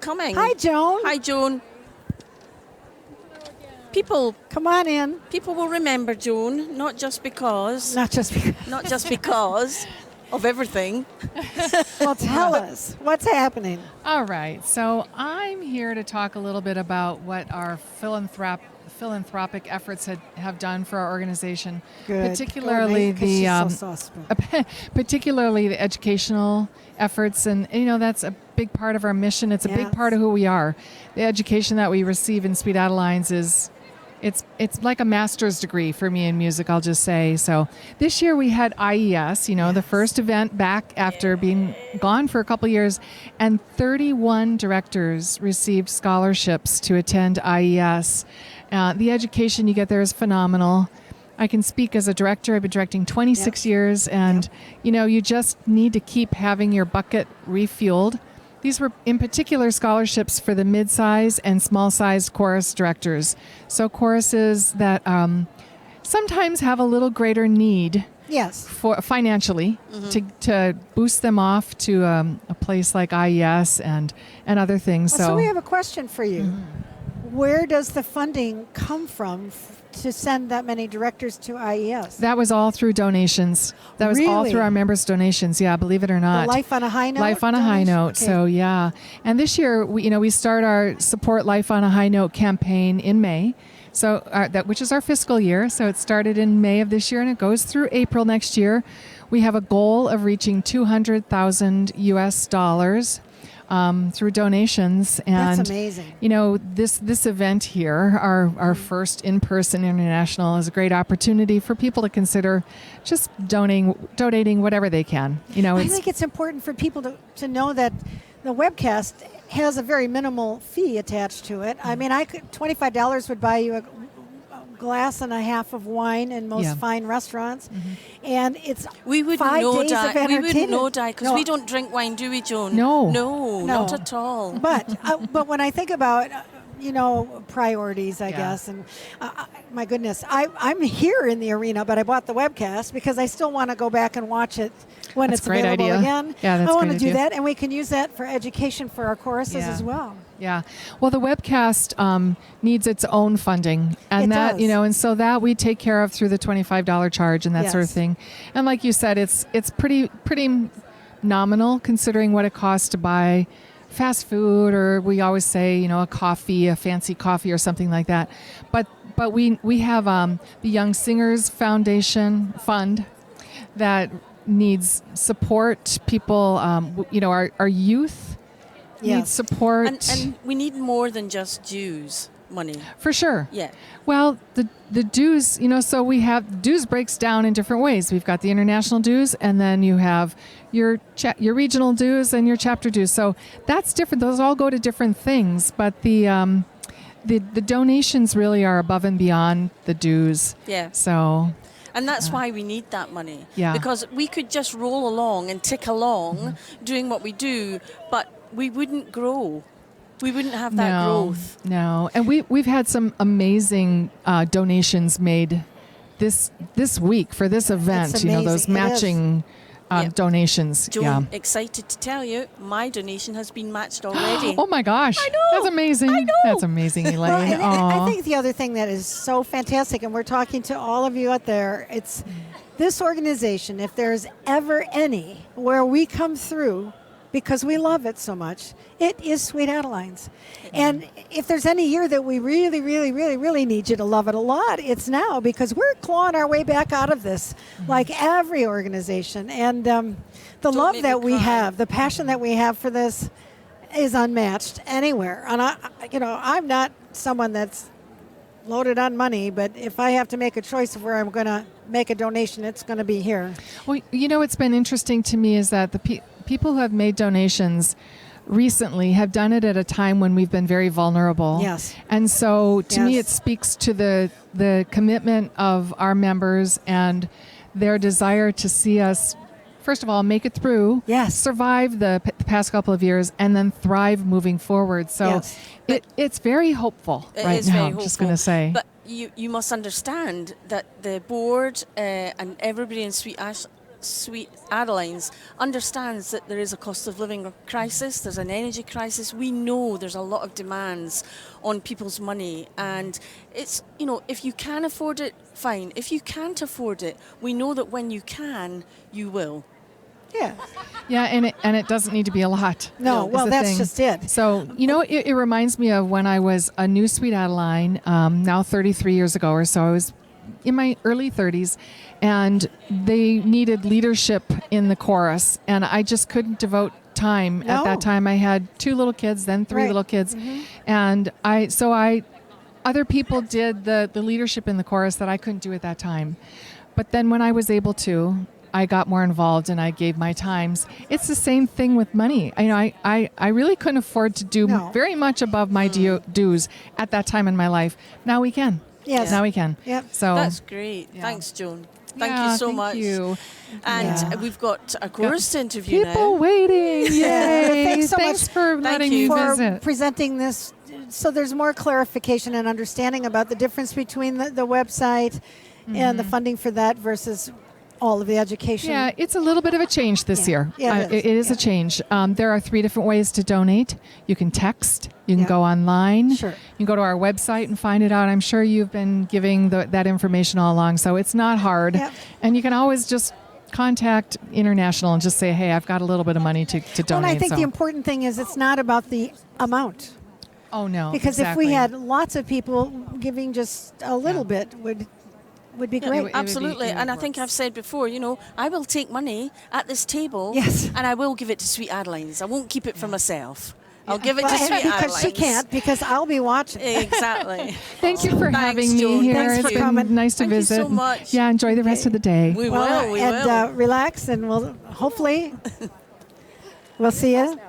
coming. Hi, Joan. Hi, Joan. People Come on in. people will remember Joan, not just because Not just of everything. well, tell us what's happening. All right, so I'm here to talk a little bit about what our philanthropic efforts have done for our organization, Good. particularly particularly the educational efforts, and that's a big part of our mission. It's a big part of who we are. The education that we receive in Sweet Adelines it's like a master's degree for me in music, I'll just say. So this year we had IES, the first event back after being gone for a couple years, and 31 directors received scholarships to attend IES. The education you get there is phenomenal. I can speak as a director. I've been directing 26 years, and you just need to keep having your bucket refueled. These were in particular scholarships for the mid-size and small-sized chorus directors. So choruses that sometimes have a little greater need for financially to boost them off to a place like IES and other things. So we have a question for you. Where does the funding come from to send that many directors to IES? That was all through donations. That was all through our members' donations. Yeah, believe it or not. The Life on a High Note? Life on a High Note. Okay. So yeah. And this year, we start our Support Life on a High Note campaign in May. So which is our fiscal year. So it started in May of this year and it goes through April next year. We have a goal of reaching $200,000 US through donations. And that's amazing. This event here, our first in-person international, is a great opportunity for people to consider just donating whatever they can. I think it's important for people to know that the webcast has a very minimal fee attached to it. I mean, $25 would buy you a glass and a half of wine in most fine restaurants, and it's 5 days of entertainment. We wouldn't know, Di, because we don't drink wine, do we, Joan? No, not at all. But when I think about priorities, I guess, and my goodness, I'm here in the arena, but I bought the webcast because I still want to go back and watch it when it's available again. Yeah, that's I want to do that, and we can use that for education for our choruses as well. Yeah. Well, the webcast needs its own funding, and and so that we take care of through the $25 charge and that sort of thing. And like you said, it's pretty nominal considering what it costs to buy fast food, or we always say, a fancy coffee or something like that. But we have the Young Singers Foundation Fund that needs support. People, our youth needs support. And we need more than just dues money. For sure. Yeah. Well, the dues, so we have dues breaks down in different ways. We've got the international dues, and then you have your regional dues and your chapter dues. So that's different. Those all go to different things, but the donations really are above and beyond the dues. Yeah. So. And that's why we need that money. Yeah. Because we could just roll along and tick along doing what we do, but we wouldn't grow. We wouldn't have that growth. No, and we've had some amazing donations made this week for this event. Those matching donations. Joan, excited to tell you, my donation has been matched already. Oh my gosh! I know. That's amazing. I know. That's amazing, Elaine. Well, I think the other thing that is so fantastic, and we're talking to all of you out there, it's this organization. If there's ever any where we come through, because we love it so much, it is Sweet Adelines. And if there's any year that we really, really, really, really need you to love it a lot, it's now, because we're clawing our way back out of this, like every organization. And the love that we have, the passion that we have for this is unmatched anywhere. And I'm not someone that's loaded on money, but if I have to make a choice of where I'm going to make a donation, it's going to be here. Well, what's been interesting to me is that the people who have made donations recently have done it at a time when we've been very vulnerable. Yes. And so to me, it speaks to the commitment of our members and their desire to see us, first of all, make it through, survive the past couple of years, and then thrive moving forward. So it's very hopeful right now, I'm just going to say. But you must understand that the board and everybody in Sweet Sweet Adelines understands that there is a cost of living crisis, there's an energy crisis. We know there's a lot of demands on people's money, and it's, you know, if you can afford it, fine. If you can't afford it, we know that when you can, you will. Yeah. Yeah, and it doesn't need to be a lot. No, is well, the that's thing. just it. So, you know, it reminds me of when I was a new Sweet Adeline, now 33 years ago or so. I was in my early 30s, and they needed leadership in the chorus, and I just couldn't devote time. At that time, I had 2 little kids, then 3 little kids, and other people did the leadership in the chorus that I couldn't do at that time. But then when I was able to, I got more involved and I gave my times. It's the same thing with money. I really couldn't afford to do very much above my dues at that time in my life. Now we can. Yes. Now we can. Yep. So That's great. Thanks, Joan. Thank you so much. Thank you. And we've got a chorus to interview People now. waiting. Yay. Thanks so Thanks much for letting me for visit. presenting this, so there's more clarification and understanding about the difference between the website and the funding for that versus all of the education. Yeah, it's a little bit of a change this year. Yeah, it is a change. There are 3 different ways to donate. You can text. You can go online. Sure. You can go to our website and find it out. I'm sure you've been giving that information all along, so it's not hard. Yep. And you can always just contact International and just say, hey, I've got a little bit of money to donate. Well, I think the important thing is it's not about the amount. Oh, no. Because exactly. if we had lots of people giving just a little bit would be great. Absolutely. it would And I work. think I've said before, you know, I will take money at this table Yes. and I will give it to Sweet Adelines. I won't keep it for myself. I'll give it to Well, Sweet because Adelines. she can't, because I'll be watching. Exactly. Thank you for Thanks, having me Joan. here. Thanks It's for been coming. nice to Thank you visit. so much. Yeah, enjoy the rest of the day. We will. Relax, and we'll hopefully we'll see you.